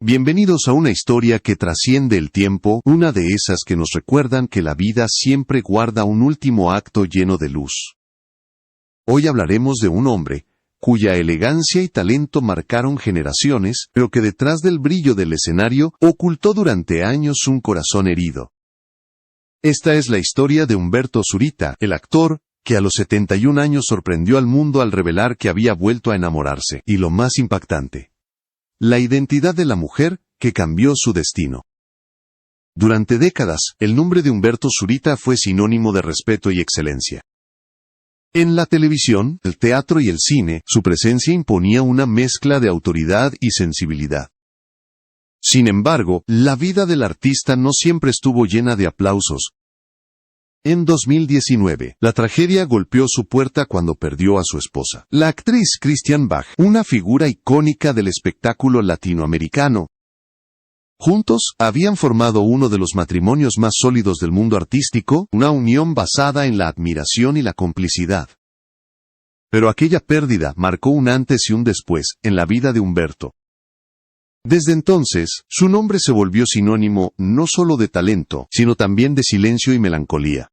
Bienvenidos a una historia que trasciende el tiempo, una de esas que nos recuerdan que la vida siempre guarda un último acto lleno de luz. Hoy hablaremos de un hombre, cuya elegancia y talento marcaron generaciones, pero que detrás del brillo del escenario, ocultó durante años un corazón herido. Esta es la historia de Umberto Zurita, el actor, que a los 71 años sorprendió al mundo al revelar que había vuelto a enamorarse, y lo más impactante, la identidad de la mujer que cambió su destino. Durante décadas, el nombre de Umberto Zurita fue sinónimo de respeto y excelencia. En la televisión, el teatro y el cine, su presencia imponía una mezcla de autoridad y sensibilidad. Sin embargo, la vida del artista no siempre estuvo llena de aplausos. En 2019, la tragedia golpeó su puerta cuando perdió a su esposa, la actriz Christiane Bach, una figura icónica del espectáculo latinoamericano. Juntos, habían formado uno de los matrimonios más sólidos del mundo artístico, una unión basada en la admiración y la complicidad. Pero aquella pérdida marcó un antes y un después en la vida de Umberto. Desde entonces, su nombre se volvió sinónimo no solo de talento, sino también de silencio y melancolía.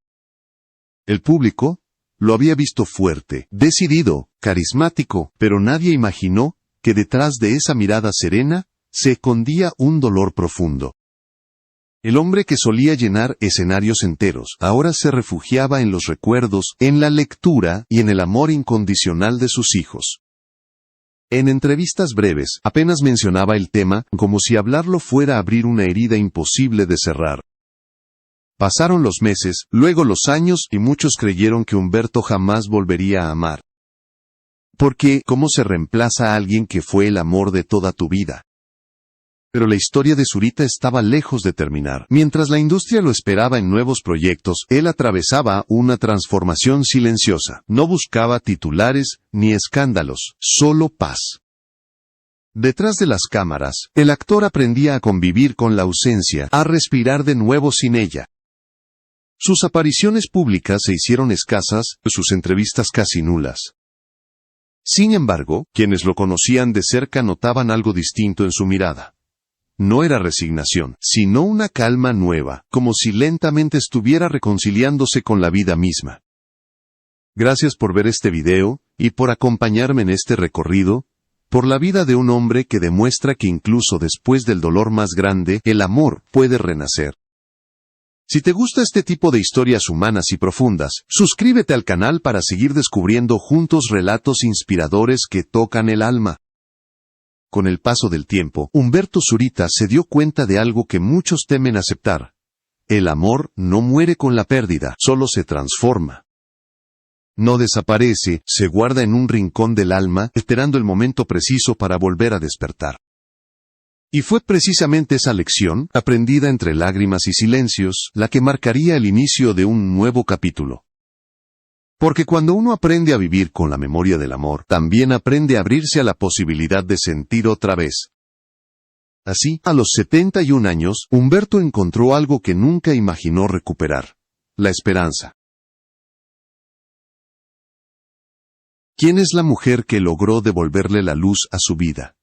El público lo había visto fuerte, decidido, carismático, pero nadie imaginó que detrás de esa mirada serena se escondía un dolor profundo. El hombre que solía llenar escenarios enteros, ahora se refugiaba en los recuerdos, en la lectura y en el amor incondicional de sus hijos. En entrevistas breves, apenas mencionaba el tema, como si hablarlo fuera abrir una herida imposible de cerrar. Pasaron los meses, luego los años, y muchos creyeron que Umberto jamás volvería a amar. Porque, ¿cómo se reemplaza a alguien que fue el amor de toda tu vida? Pero la historia de Zurita estaba lejos de terminar. Mientras la industria lo esperaba en nuevos proyectos, él atravesaba una transformación silenciosa. No buscaba titulares ni escándalos, solo paz. Detrás de las cámaras, el actor aprendía a convivir con la ausencia, a respirar de nuevo sin ella. Sus apariciones públicas se hicieron escasas, sus entrevistas casi nulas. Sin embargo, quienes lo conocían de cerca notaban algo distinto en su mirada. No era resignación, sino una calma nueva, como si lentamente estuviera reconciliándose con la vida misma. Gracias por ver este video, y por acompañarme en este recorrido, por la vida de un hombre que demuestra que incluso después del dolor más grande, el amor puede renacer. Si te gusta este tipo de historias humanas y profundas, suscríbete al canal para seguir descubriendo juntos relatos inspiradores que tocan el alma. Con el paso del tiempo, Umberto Zurita se dio cuenta de algo que muchos temen aceptar. El amor no muere con la pérdida, solo se transforma. No desaparece, se guarda en un rincón del alma, esperando el momento preciso para volver a despertar. Y fue precisamente esa lección, aprendida entre lágrimas y silencios, la que marcaría el inicio de un nuevo capítulo. Porque cuando uno aprende a vivir con la memoria del amor, también aprende a abrirse a la posibilidad de sentir otra vez. Así, a los 71 años, Umberto encontró algo que nunca imaginó recuperar: la esperanza. ¿Quién es la mujer que logró devolverle la luz a su vida?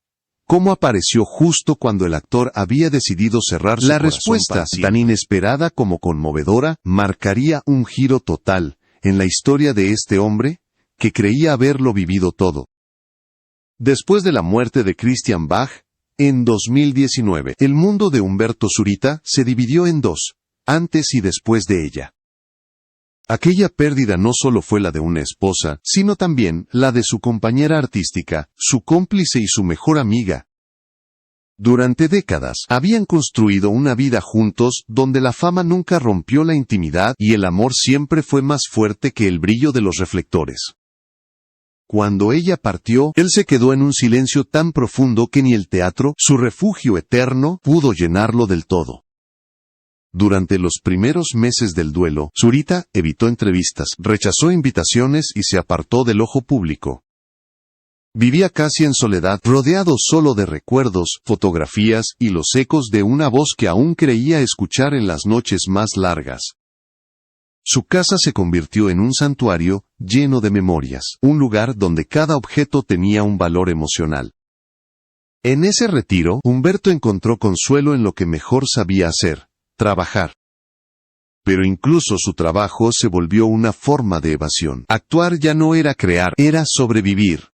¿Cómo apareció justo cuando el actor había decidido cerrar su corazón? La respuesta, tan inesperada como conmovedora, marcaría un giro total en la historia de este hombre, que creía haberlo vivido todo. Después de la muerte de Christiane Bach, en 2019, el mundo de Umberto Zurita se dividió en dos, antes y después de ella. Aquella pérdida no solo fue la de una esposa, sino también la de su compañera artística, su cómplice y su mejor amiga. Durante décadas, habían construido una vida juntos donde la fama nunca rompió la intimidad y el amor siempre fue más fuerte que el brillo de los reflectores. Cuando ella partió, él se quedó en un silencio tan profundo que ni el teatro, su refugio eterno, pudo llenarlo del todo. Durante los primeros meses del duelo, Zurita evitó entrevistas, rechazó invitaciones y se apartó del ojo público. Vivía casi en soledad, rodeado solo de recuerdos, fotografías y los ecos de una voz que aún creía escuchar en las noches más largas. Su casa se convirtió en un santuario lleno de memorias, un lugar donde cada objeto tenía un valor emocional. En ese retiro, Humberto encontró consuelo en lo que mejor sabía hacer: trabajar. Pero incluso su trabajo se volvió una forma de evasión. Actuar ya no era crear, era sobrevivir.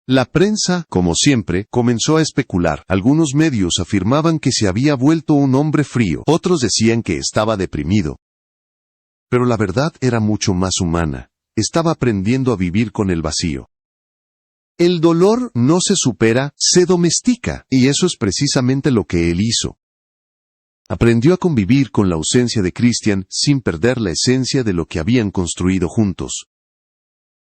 La prensa, como siempre, comenzó a especular. Algunos medios afirmaban que se había vuelto un hombre frío, otros decían que estaba deprimido. Pero la verdad era mucho más humana. Estaba aprendiendo a vivir con el vacío. El dolor no se supera, se domestica, y eso es precisamente lo que él hizo. Aprendió a convivir con la ausencia de Christian sin perder la esencia de lo que habían construido juntos.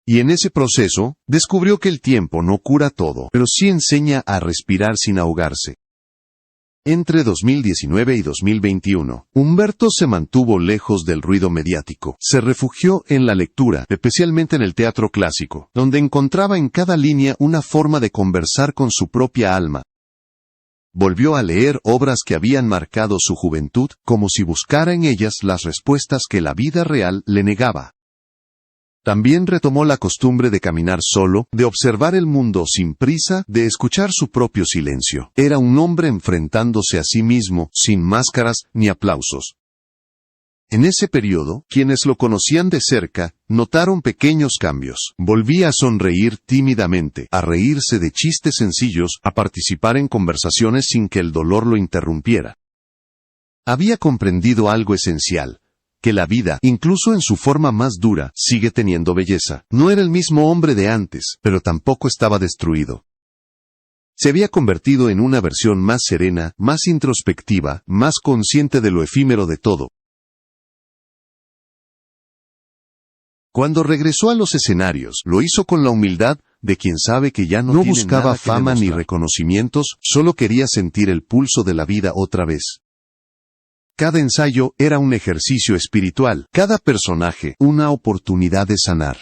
Y en ese proceso, descubrió que el tiempo no cura todo, pero sí enseña a respirar sin ahogarse. Entre 2019 y 2021, Humberto se mantuvo lejos del ruido mediático. Se refugió en la lectura, especialmente en el teatro clásico, donde encontraba en cada línea una forma de conversar con su propia alma. Volvió a leer obras que habían marcado su juventud, como si buscara en ellas las respuestas que la vida real le negaba. También retomó la costumbre de caminar solo, de observar el mundo sin prisa, de escuchar su propio silencio. Era un hombre enfrentándose a sí mismo, sin máscaras ni aplausos. En ese periodo, quienes lo conocían de cerca, notaron pequeños cambios. Volvía a sonreír tímidamente, a reírse de chistes sencillos, a participar en conversaciones sin que el dolor lo interrumpiera. Había comprendido algo esencial: que la vida, incluso en su forma más dura, sigue teniendo belleza. No era el mismo hombre de antes, pero tampoco estaba destruido. Se había convertido en una versión más serena, más introspectiva, más consciente de lo efímero de todo. Cuando regresó a los escenarios, lo hizo con la humildad de quien sabe que ya no buscaba fama ni reconocimientos, solo quería sentir el pulso de la vida otra vez. Cada ensayo era un ejercicio espiritual, cada personaje una oportunidad de sanar.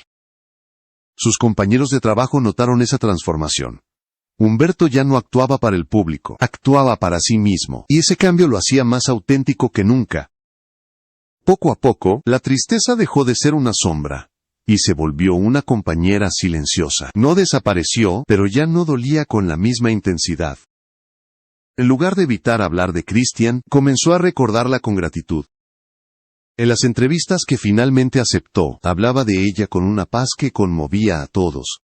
Sus compañeros de trabajo notaron esa transformación. Humberto ya no actuaba para el público, actuaba para sí mismo, y ese cambio lo hacía más auténtico que nunca. Poco a poco, la tristeza dejó de ser una sombra, y se volvió una compañera silenciosa. No desapareció, pero ya no dolía con la misma intensidad. En lugar de evitar hablar de Christian, comenzó a recordarla con gratitud. En las entrevistas que finalmente aceptó, hablaba de ella con una paz que conmovía a todos.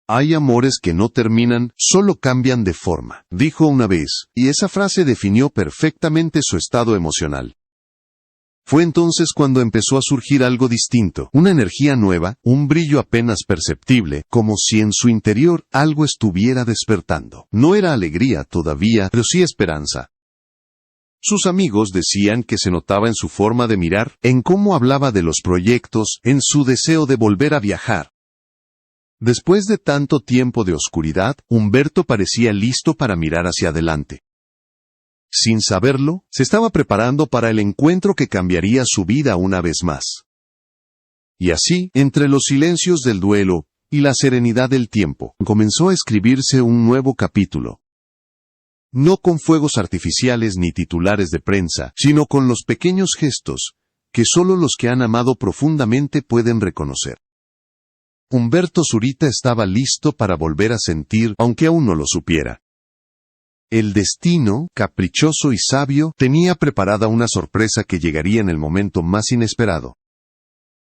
Hay amores que no terminan, solo cambian de forma, dijo una vez, y esa frase definió perfectamente su estado emocional. Fue entonces cuando empezó a surgir algo distinto, una energía nueva, un brillo apenas perceptible, como si en su interior algo estuviera despertando. No era alegría todavía, pero sí esperanza. Sus amigos decían que se notaba en su forma de mirar, en cómo hablaba de los proyectos, en su deseo de volver a viajar. Después de tanto tiempo de oscuridad, Humberto parecía listo para mirar hacia adelante. Sin saberlo, se estaba preparando para el encuentro que cambiaría su vida una vez más. Y así, entre los silencios del duelo y la serenidad del tiempo, comenzó a escribirse un nuevo capítulo. No con fuegos artificiales ni titulares de prensa, sino con los pequeños gestos, que solo los que han amado profundamente pueden reconocer. Humberto Zurita estaba listo para volver a sentir, aunque aún no lo supiera. El destino, caprichoso y sabio, tenía preparada una sorpresa que llegaría en el momento más inesperado.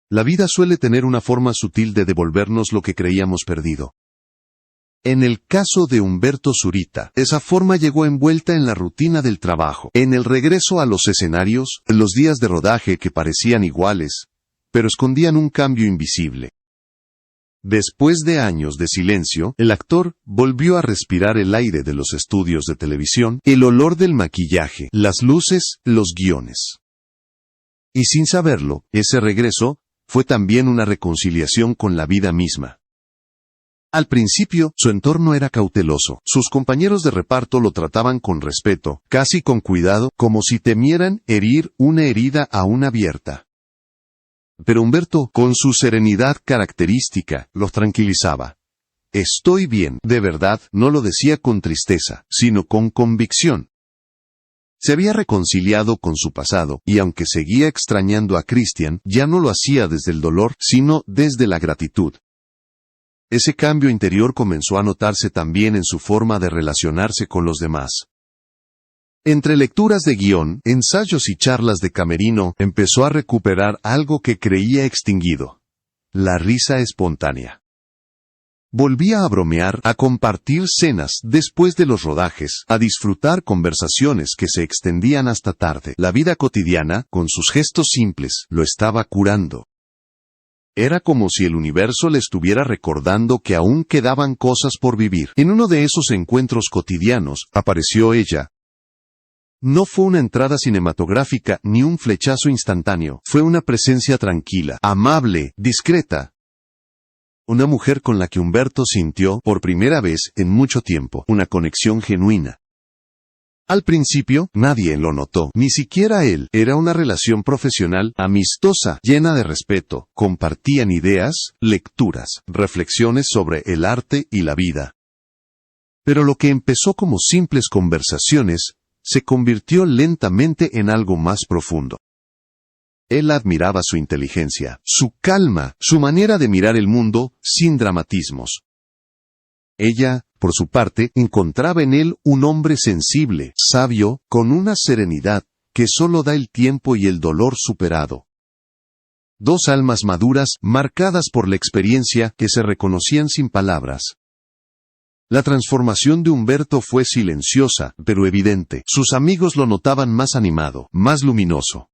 La vida suele tener una forma sutil de devolvernos lo que creíamos perdido. En el caso de Humberto Zurita, esa forma llegó envuelta en la rutina del trabajo, en el regreso a los escenarios, en los días de rodaje que parecían iguales, pero escondían un cambio invisible. Después de años de silencio, el actor volvió a respirar el aire de los estudios de televisión, el olor del maquillaje, las luces, los guiones. Y sin saberlo, ese regreso fue también una reconciliación con la vida misma. Al principio, su entorno era cauteloso. Sus compañeros de reparto lo trataban con respeto, casi con cuidado, como si temieran herir una herida aún abierta. Pero Humberto, con su serenidad característica, los tranquilizaba. Estoy bien, de verdad, no lo decía con tristeza, sino con convicción. Se había reconciliado con su pasado, y aunque seguía extrañando a Christian, ya no lo hacía desde el dolor, sino desde la gratitud. Ese cambio interior comenzó a notarse también en su forma de relacionarse con los demás. Entre lecturas de guión, ensayos y charlas de camerino, empezó a recuperar algo que creía extinguido: la risa espontánea. Volvía a bromear, a compartir cenas después de los rodajes, a disfrutar conversaciones que se extendían hasta tarde. La vida cotidiana, con sus gestos simples, lo estaba curando. Era como si el universo le estuviera recordando que aún quedaban cosas por vivir. En uno de esos encuentros cotidianos, apareció ella. No fue una entrada cinematográfica ni un flechazo instantáneo, fue una presencia tranquila, amable, discreta. Una mujer con la que Humberto sintió, por primera vez en mucho tiempo, una conexión genuina. Al principio, nadie lo notó, ni siquiera él. Era una relación profesional, amistosa, llena de respeto. Compartían ideas, lecturas, reflexiones sobre el arte y la vida. Pero lo que empezó como simples conversaciones, se convirtió lentamente en algo más profundo. Él admiraba su inteligencia, su calma, su manera de mirar el mundo, sin dramatismos. Ella, por su parte, encontraba en él un hombre sensible, sabio, con una serenidad que solo da el tiempo y el dolor superado. Dos almas maduras, marcadas por la experiencia, que se reconocían sin palabras. La transformación de Humberto fue silenciosa, pero evidente. Sus amigos lo notaban más animado, más luminoso.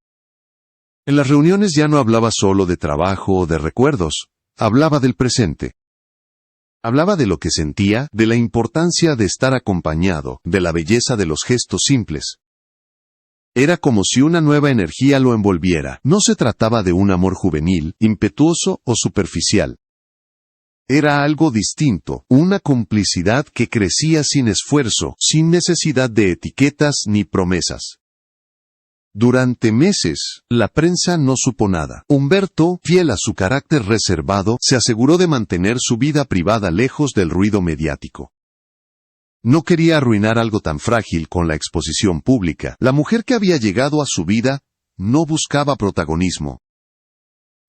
En las reuniones ya no hablaba solo de trabajo o de recuerdos, hablaba del presente. Hablaba de lo que sentía, de la importancia de estar acompañado, de la belleza de los gestos simples. Era como si una nueva energía lo envolviera. No se trataba de un amor juvenil, impetuoso o superficial. Era algo distinto, una complicidad que crecía sin esfuerzo, sin necesidad de etiquetas ni promesas. Durante meses, la prensa no supo nada. Humberto, fiel a su carácter reservado, se aseguró de mantener su vida privada lejos del ruido mediático. No quería arruinar algo tan frágil con la exposición pública. La mujer que había llegado a su vida no buscaba protagonismo.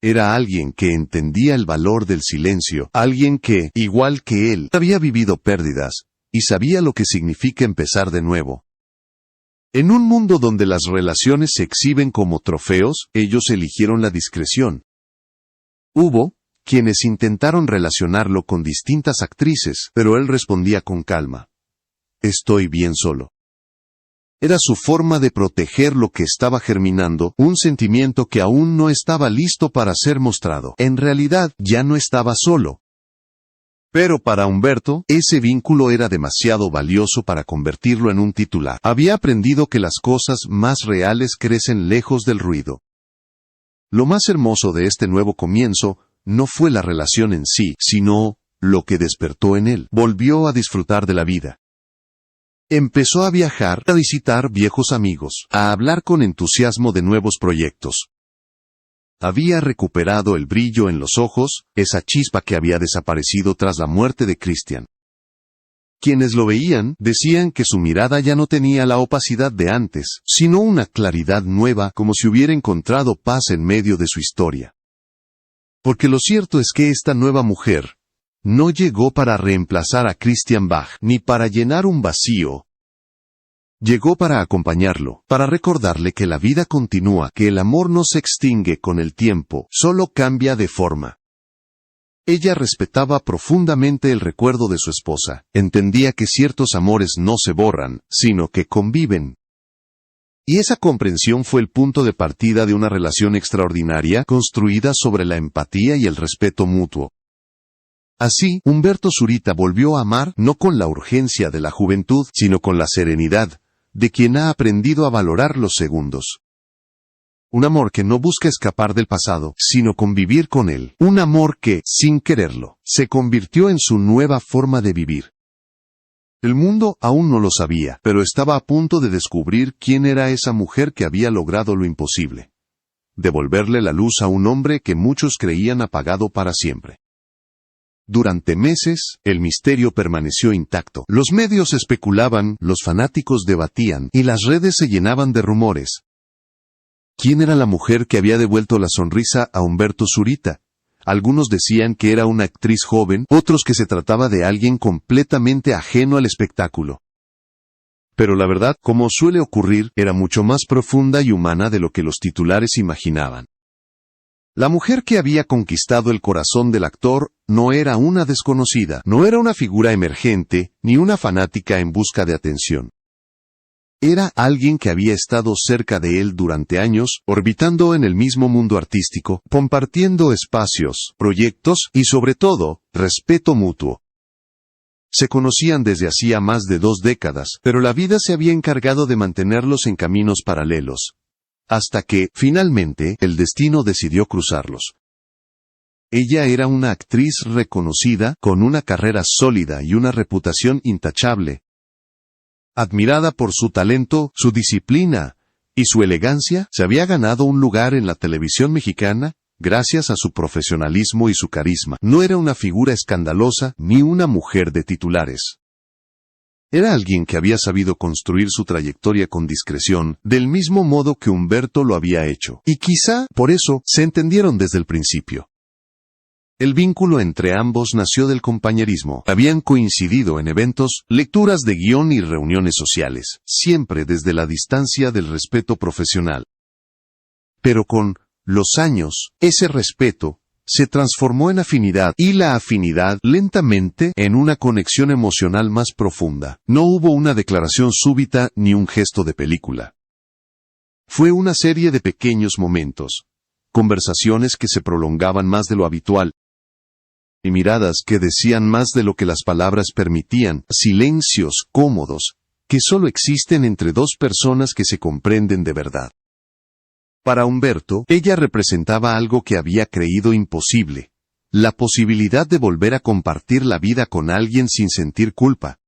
Era alguien que entendía el valor del silencio, alguien que, igual que él, había vivido pérdidas, y sabía lo que significa empezar de nuevo. En un mundo donde las relaciones se exhiben como trofeos, ellos eligieron la discreción. Hubo quienes intentaron relacionarlo con distintas actrices, pero él respondía con calma: estoy bien solo. Era su forma de proteger lo que estaba germinando, un sentimiento que aún no estaba listo para ser mostrado. En realidad, ya no estaba solo. Pero para Humberto, ese vínculo era demasiado valioso para convertirlo en un titular. Había aprendido que las cosas más reales crecen lejos del ruido. Lo más hermoso de este nuevo comienzo no fue la relación en sí, sino lo que despertó en él. Volvió a disfrutar de la vida. Empezó a viajar, a visitar viejos amigos, a hablar con entusiasmo de nuevos proyectos. Había recuperado el brillo en los ojos, esa chispa que había desaparecido tras la muerte de Christian. Quienes lo veían, decían que su mirada ya no tenía la opacidad de antes, sino una claridad nueva, como si hubiera encontrado paz en medio de su historia. Porque lo cierto es que esta nueva mujer no llegó para reemplazar a Christian Bach, ni para llenar un vacío. Llegó para acompañarlo, para recordarle que la vida continúa, que el amor no se extingue con el tiempo, solo cambia de forma. Ella respetaba profundamente el recuerdo de su esposa, entendía que ciertos amores no se borran, sino que conviven. Y esa comprensión fue el punto de partida de una relación extraordinaria, construida sobre la empatía y el respeto mutuo. Así, Humberto Zurita volvió a amar, no con la urgencia de la juventud, sino con la serenidad de quien ha aprendido a valorar los segundos. Un amor que no busca escapar del pasado, sino convivir con él. Un amor que, sin quererlo, se convirtió en su nueva forma de vivir. El mundo aún no lo sabía, pero estaba a punto de descubrir quién era esa mujer que había logrado lo imposible: devolverle la luz a un hombre que muchos creían apagado para siempre. Durante meses, el misterio permaneció intacto. Los medios especulaban, los fanáticos debatían, y las redes se llenaban de rumores. ¿Quién era la mujer que había devuelto la sonrisa a Humberto Zurita? Algunos decían que era una actriz joven, otros que se trataba de alguien completamente ajeno al espectáculo. Pero la verdad, como suele ocurrir, era mucho más profunda y humana de lo que los titulares imaginaban. La mujer que había conquistado el corazón del actor no era una desconocida, no era una figura emergente, ni una fanática en busca de atención. Era alguien que había estado cerca de él durante años, orbitando en el mismo mundo artístico, compartiendo espacios, proyectos y sobre todo, respeto mutuo. Se conocían desde hacía más de 2 décadas, pero la vida se había encargado de mantenerlos en caminos paralelos. Hasta que, finalmente, el destino decidió cruzarlos. Ella era una actriz reconocida, con una carrera sólida y una reputación intachable. Admirada por su talento, su disciplina y su elegancia, se había ganado un lugar en la televisión mexicana gracias a su profesionalismo y su carisma. No era una figura escandalosa ni una mujer de titulares. Era alguien que había sabido construir su trayectoria con discreción, del mismo modo que Humberto lo había hecho. Y quizá, por eso, se entendieron desde el principio. El vínculo entre ambos nació del compañerismo. Habían coincidido en eventos, lecturas de guión y reuniones sociales, siempre desde la distancia del respeto profesional. Pero con los años, ese respeto se transformó en afinidad, y la afinidad, lentamente, en una conexión emocional más profunda. No hubo una declaración súbita ni un gesto de película. Fue una serie de pequeños momentos, conversaciones que se prolongaban más de lo habitual, y miradas que decían más de lo que las palabras permitían, silencios cómodos, que solo existen entre 2 personas que se comprenden de verdad. Para Humberto, ella representaba algo que había creído imposible, la posibilidad de volver a compartir la vida con alguien sin sentir culpa.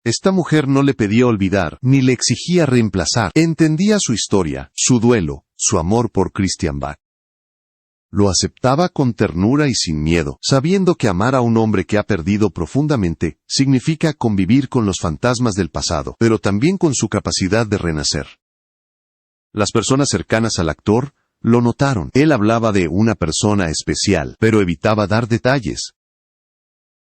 Esta mujer no le pedía olvidar, ni le exigía reemplazar, entendía su historia, su duelo, su amor por Christian Bach. Lo aceptaba con ternura y sin miedo, sabiendo que amar a un hombre que ha perdido profundamente significa convivir con los fantasmas del pasado, pero también con su capacidad de renacer. Las personas cercanas al actor lo notaron. Él hablaba de una persona especial, pero evitaba dar detalles.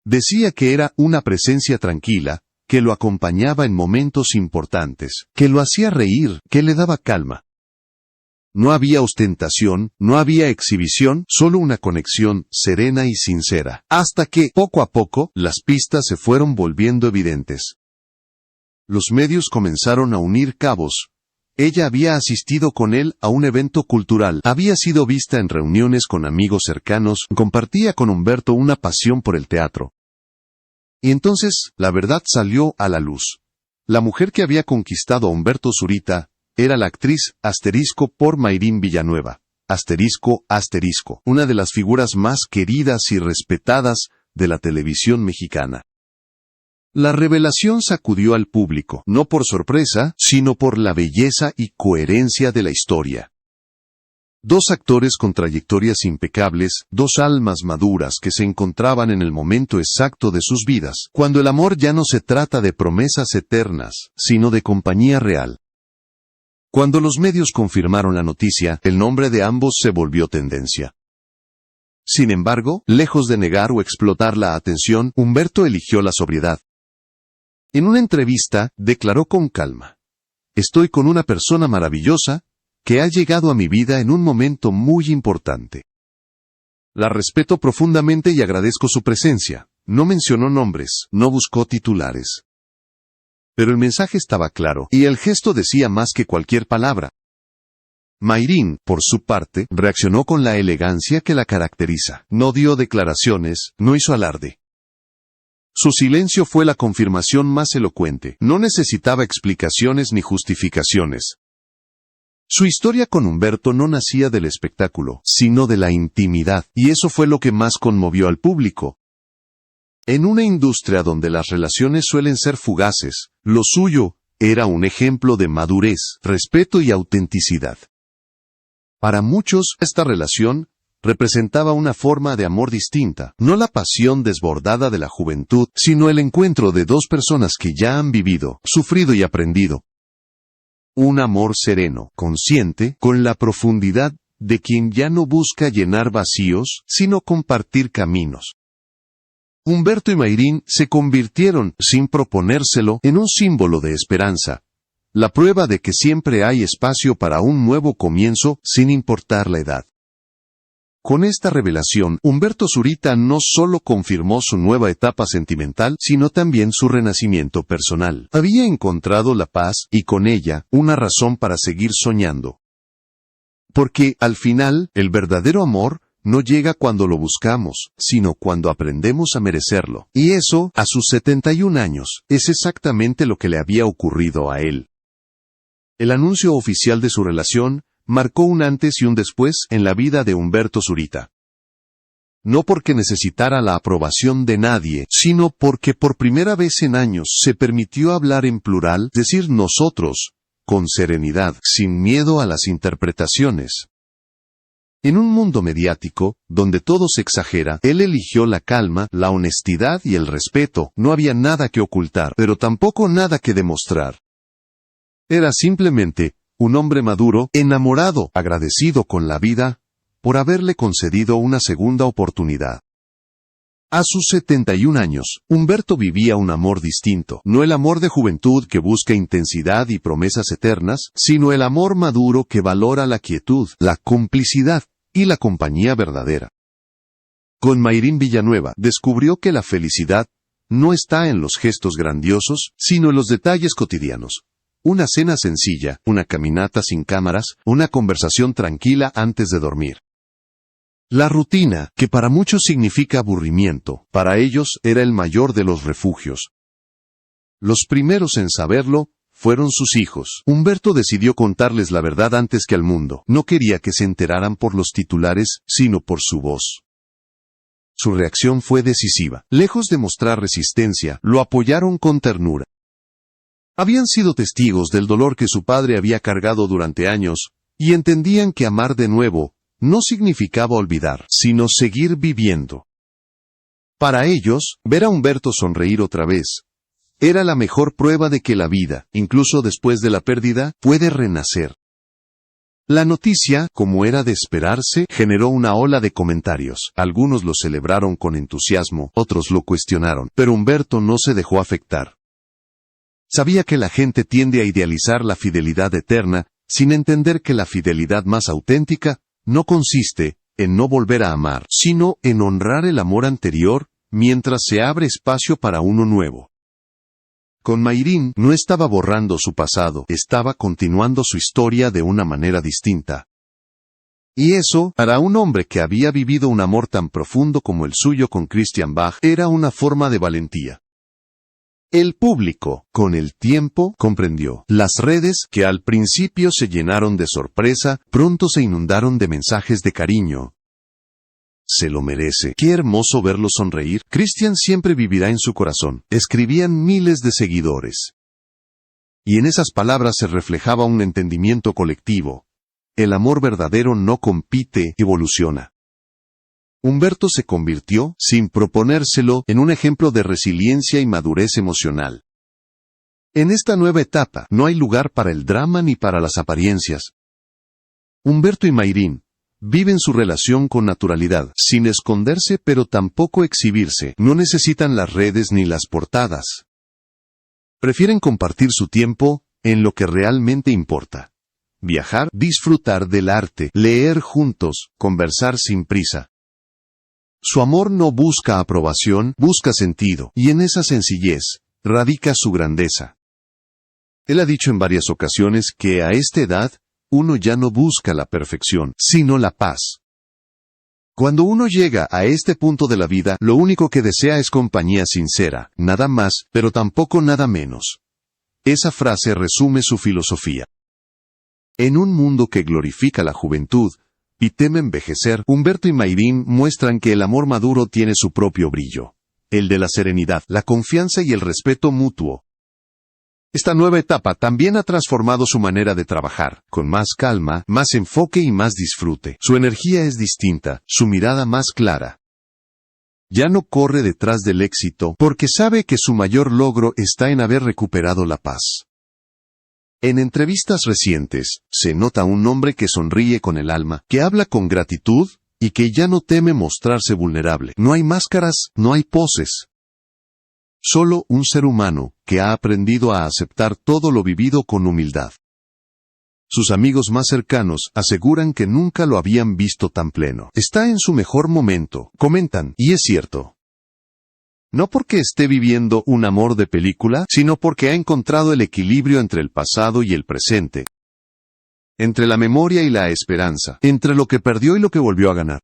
Decía que era una presencia tranquila, que lo acompañaba en momentos importantes, que lo hacía reír, que le daba calma. No había ostentación, no había exhibición, solo una conexión serena y sincera, hasta que, poco a poco, las pistas se fueron volviendo evidentes. Los medios comenzaron a unir cabos. Ella había asistido con él a un evento cultural, había sido vista en reuniones con amigos cercanos, compartía con Humberto una pasión por el teatro. Y entonces, la verdad salió a la luz. La mujer que había conquistado a Humberto Zurita era la actriz por Mayrín Villanueva, una de las figuras más queridas y respetadas de la televisión mexicana. La revelación sacudió al público, no por sorpresa, sino por la belleza y coherencia de la historia. 2 actores con trayectorias impecables, 2 almas maduras que se encontraban en el momento exacto de sus vidas, cuando el amor ya no se trata de promesas eternas, sino de compañía real. Cuando los medios confirmaron la noticia, el nombre de ambos se volvió tendencia. Sin embargo, lejos de negar o explotar la atención, Humberto eligió la sobriedad. En una entrevista, declaró con calma: «Estoy con una persona maravillosa, que ha llegado a mi vida en un momento muy importante. La respeto profundamente y agradezco su presencia». No mencionó nombres, no buscó titulares. Pero el mensaje estaba claro, y el gesto decía más que cualquier palabra. Mayrín, por su parte, reaccionó con la elegancia que la caracteriza. No dio declaraciones, no hizo alarde. Su silencio fue la confirmación más elocuente. No necesitaba explicaciones ni justificaciones. Su historia con Humberto no nacía del espectáculo, sino de la intimidad, y eso fue lo que más conmovió al público. En una industria donde las relaciones suelen ser fugaces, lo suyo era un ejemplo de madurez, respeto y autenticidad. Para muchos, esta relación representaba una forma de amor distinta, no la pasión desbordada de la juventud, sino el encuentro de 2 personas que ya han vivido, sufrido y aprendido. Un amor sereno, consciente, con la profundidad de quien ya no busca llenar vacíos, sino compartir caminos. Humberto y Mayrín se convirtieron, sin proponérselo, en un símbolo de esperanza. La prueba de que siempre hay espacio para un nuevo comienzo, sin importar la edad. Con esta revelación, Humberto Zurita no solo confirmó su nueva etapa sentimental, sino también su renacimiento personal. Había encontrado la paz, y con ella, una razón para seguir soñando. Porque, al final, el verdadero amor no llega cuando lo buscamos, sino cuando aprendemos a merecerlo. Y eso, a sus 71 años, es exactamente lo que le había ocurrido a él. El anuncio oficial de su relación marcó un antes y un después en la vida de Humberto Zurita. No porque necesitara la aprobación de nadie, sino porque por primera vez en años se permitió hablar en plural, decir nosotros, con serenidad, sin miedo a las interpretaciones. En un mundo mediático, donde todo se exagera, él eligió la calma, la honestidad y el respeto. No había nada que ocultar, pero tampoco nada que demostrar. Era simplemente un hombre maduro, enamorado, agradecido con la vida, por haberle concedido una segunda oportunidad. A sus 71 años, Humberto vivía un amor distinto, no el amor de juventud que busca intensidad y promesas eternas, sino el amor maduro que valora la quietud, la complicidad y la compañía verdadera. Con Mayrín Villanueva, descubrió que la felicidad no está en los gestos grandiosos, sino en los detalles cotidianos. Una cena sencilla, una caminata sin cámaras, una conversación tranquila antes de dormir. La rutina, que para muchos significa aburrimiento, para ellos era el mayor de los refugios. Los primeros en saberlo fueron sus hijos. Humberto decidió contarles la verdad antes que al mundo. No quería que se enteraran por los titulares, sino por su voz. Su reacción fue decisiva. Lejos de mostrar resistencia, lo apoyaron con ternura. Habían sido testigos del dolor que su padre había cargado durante años, y entendían que amar de nuevo no significaba olvidar, sino seguir viviendo. Para ellos, ver a Humberto sonreír otra vez era la mejor prueba de que la vida, incluso después de la pérdida, puede renacer. La noticia, como era de esperarse, generó una ola de comentarios. Algunos lo celebraron con entusiasmo, otros lo cuestionaron, pero Humberto no se dejó afectar. Sabía que la gente tiende a idealizar la fidelidad eterna, sin entender que la fidelidad más auténtica no consiste en no volver a amar, sino en honrar el amor anterior, mientras se abre espacio para uno nuevo. Con Mayrín no estaba borrando su pasado, estaba continuando su historia de una manera distinta. Y eso, para un hombre que había vivido un amor tan profundo como el suyo con Christian Bach, era una forma de valentía. El público, con el tiempo, comprendió. Las redes, que al principio se llenaron de sorpresa, pronto se inundaron de mensajes de cariño. Se lo merece. Qué hermoso verlo sonreír. Christian siempre vivirá en su corazón. Escribían miles de seguidores. Y en esas palabras se reflejaba un entendimiento colectivo. El amor verdadero no compite, evoluciona. Humberto se convirtió, sin proponérselo, en un ejemplo de resiliencia y madurez emocional. En esta nueva etapa, no hay lugar para el drama ni para las apariencias. Humberto y Mayrín viven su relación con naturalidad, sin esconderse pero tampoco exhibirse. No necesitan las redes ni las portadas. Prefieren compartir su tiempo en lo que realmente importa. Viajar, disfrutar del arte, leer juntos, conversar sin prisa. Su amor no busca aprobación, busca sentido, y en esa sencillez radica su grandeza. Él ha dicho en varias ocasiones que a esta edad, uno ya no busca la perfección, sino la paz. Cuando uno llega a este punto de la vida, lo único que desea es compañía sincera, nada más, pero tampoco nada menos. Esa frase resume su filosofía. En un mundo que glorifica la juventud y teme envejecer, Humberto y Mayrín muestran que el amor maduro tiene su propio brillo. El de la serenidad, la confianza y el respeto mutuo. Esta nueva etapa también ha transformado su manera de trabajar, con más calma, más enfoque y más disfrute. Su energía es distinta, su mirada más clara. Ya no corre detrás del éxito, porque sabe que su mayor logro está en haber recuperado la paz. En entrevistas recientes, se nota un hombre que sonríe con el alma, que habla con gratitud y que ya no teme mostrarse vulnerable. No hay máscaras, no hay poses. Solo un ser humano que ha aprendido a aceptar todo lo vivido con humildad. Sus amigos más cercanos aseguran que nunca lo habían visto tan pleno. Está en su mejor momento, comentan, y es cierto. No porque esté viviendo un amor de película, sino porque ha encontrado el equilibrio entre el pasado y el presente. Entre la memoria y la esperanza, entre lo que perdió y lo que volvió a ganar.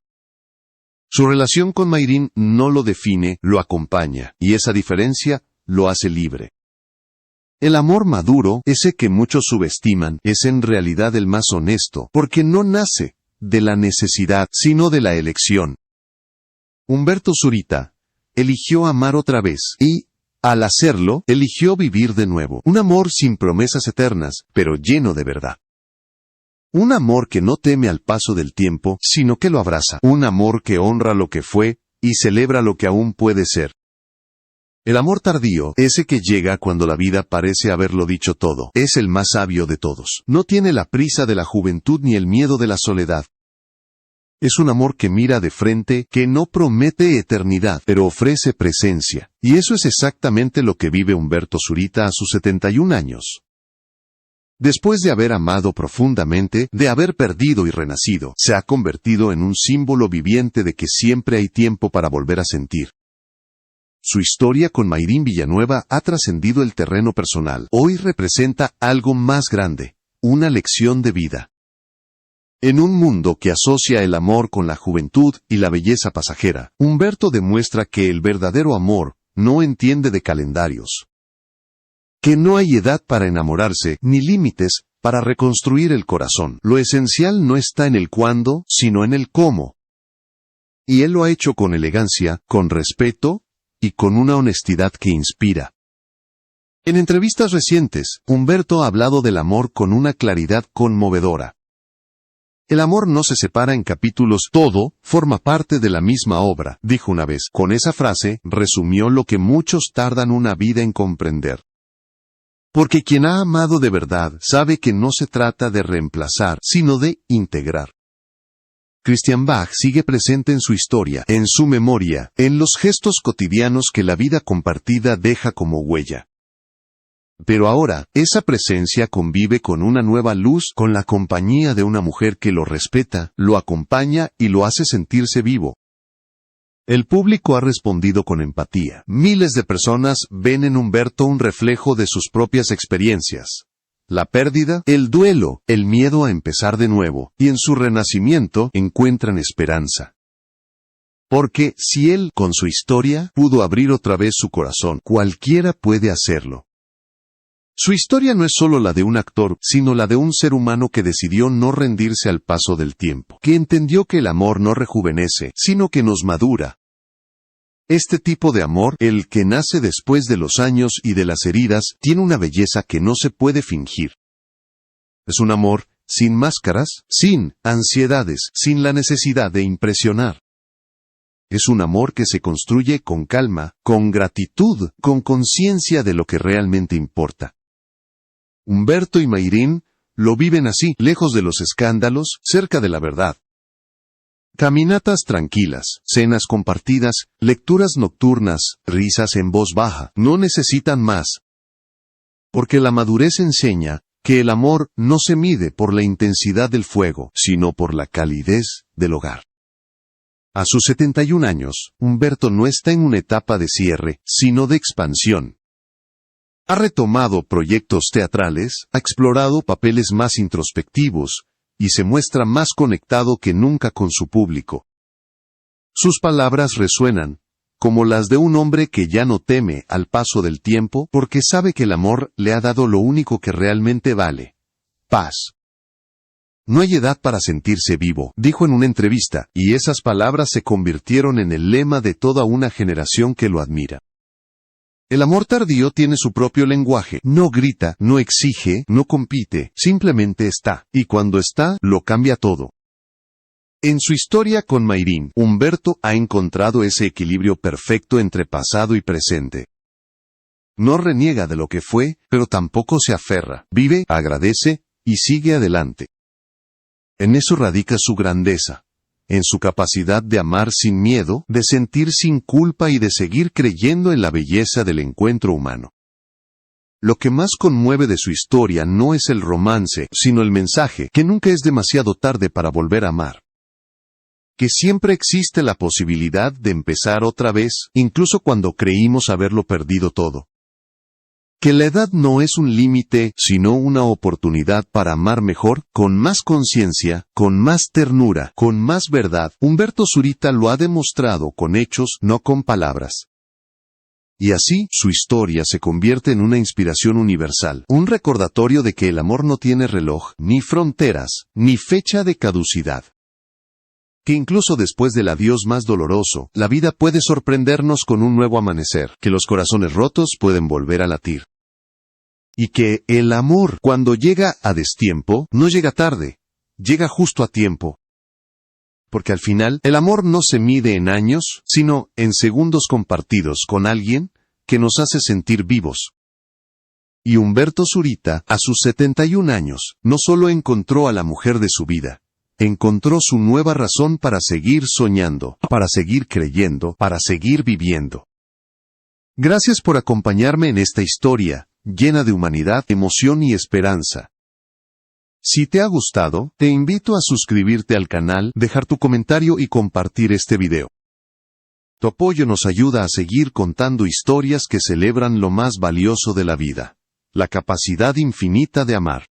Su relación con Mayrin no lo define, lo acompaña, y esa diferencia lo hace libre. El amor maduro, ese que muchos subestiman, es en realidad el más honesto, porque no nace de la necesidad, sino de la elección. Humberto Zurita eligió amar otra vez, y, al hacerlo, eligió vivir de nuevo. Un amor sin promesas eternas, pero lleno de verdad. Un amor que no teme al paso del tiempo, sino que lo abraza. Un amor que honra lo que fue, y celebra lo que aún puede ser. El amor tardío, ese que llega cuando la vida parece haberlo dicho todo, es el más sabio de todos. No tiene la prisa de la juventud ni el miedo de la soledad. Es un amor que mira de frente, que no promete eternidad, pero ofrece presencia. Y eso es exactamente lo que vive Humberto Zurita a sus 71 años. Después de haber amado profundamente, de haber perdido y renacido, se ha convertido en un símbolo viviente de que siempre hay tiempo para volver a sentir. Su historia con Mayrin Villanueva ha trascendido el terreno personal. Hoy representa algo más grande, una lección de vida. En un mundo que asocia el amor con la juventud y la belleza pasajera, Humberto demuestra que el verdadero amor no entiende de calendarios. Que no hay edad para enamorarse, ni límites para reconstruir el corazón. Lo esencial no está en el cuándo, sino en el cómo. Y él lo ha hecho con elegancia, con respeto, y con una honestidad que inspira. En entrevistas recientes, Humberto ha hablado del amor con una claridad conmovedora. El amor no se separa en capítulos, todo forma parte de la misma obra, dijo una vez. Con esa frase, resumió lo que muchos tardan una vida en comprender. Porque quien ha amado de verdad sabe que no se trata de reemplazar, sino de integrar. Christian Bach sigue presente en su historia, en su memoria, en los gestos cotidianos que la vida compartida deja como huella. Pero ahora, esa presencia convive con una nueva luz, con la compañía de una mujer que lo respeta, lo acompaña y lo hace sentirse vivo. El público ha respondido con empatía. Miles de personas ven en Humberto un reflejo de sus propias experiencias. La pérdida, el duelo, el miedo a empezar de nuevo, y en su renacimiento encuentran esperanza. Porque si él, con su historia, pudo abrir otra vez su corazón, cualquiera puede hacerlo. Su historia no es solo la de un actor, sino la de un ser humano que decidió no rendirse al paso del tiempo, que entendió que el amor no rejuvenece, sino que nos madura. Este tipo de amor, el que nace después de los años y de las heridas, tiene una belleza que no se puede fingir. Es un amor sin máscaras, sin ansiedades, sin la necesidad de impresionar. Es un amor que se construye con calma, con gratitud, con conciencia de lo que realmente importa. Humberto y Mayrin lo viven así, lejos de los escándalos, cerca de la verdad. Caminatas tranquilas, cenas compartidas, lecturas nocturnas, risas en voz baja, no necesitan más. Porque la madurez enseña que el amor no se mide por la intensidad del fuego, sino por la calidez del hogar. A sus 71 años, Humberto no está en una etapa de cierre, sino de expansión. Ha retomado proyectos teatrales, ha explorado papeles más introspectivos, y se muestra más conectado que nunca con su público. Sus palabras resuenan, como las de un hombre que ya no teme al paso del tiempo, porque sabe que el amor le ha dado lo único que realmente vale: paz. No hay edad para sentirse vivo, dijo en una entrevista, y esas palabras se convirtieron en el lema de toda una generación que lo admira. El amor tardío tiene su propio lenguaje, no grita, no exige, no compite, simplemente está, y cuando está, lo cambia todo. En su historia con Mayrin, Humberto ha encontrado ese equilibrio perfecto entre pasado y presente. No reniega de lo que fue, pero tampoco se aferra. Vive, agradece, y sigue adelante. En eso radica su grandeza. En su capacidad de amar sin miedo, de sentir sin culpa y de seguir creyendo en la belleza del encuentro humano. Lo que más conmueve de su historia no es el romance, sino el mensaje, que nunca es demasiado tarde para volver a amar. Que siempre existe la posibilidad de empezar otra vez, incluso cuando creímos haberlo perdido todo. Que la edad no es un límite, sino una oportunidad para amar mejor, con más conciencia, con más ternura, con más verdad. Humberto Zurita lo ha demostrado con hechos, no con palabras. Y así, su historia se convierte en una inspiración universal, un recordatorio de que el amor no tiene reloj, ni fronteras, ni fecha de caducidad. Que incluso después del adiós más doloroso, la vida puede sorprendernos con un nuevo amanecer, que los corazones rotos pueden volver a latir. Y que el amor, cuando llega a destiempo, no llega tarde, llega justo a tiempo. Porque al final, el amor no se mide en años, sino en segundos compartidos con alguien que nos hace sentir vivos. Y Humberto Zurita, a sus 71 años, no solo encontró a la mujer de su vida, encontró su nueva razón para seguir soñando, para seguir creyendo, para seguir viviendo. Gracias por acompañarme en esta historia, llena de humanidad, emoción y esperanza. Si te ha gustado, te invito a suscribirte al canal, dejar tu comentario y compartir este video. Tu apoyo nos ayuda a seguir contando historias que celebran lo más valioso de la vida, la capacidad infinita de amar.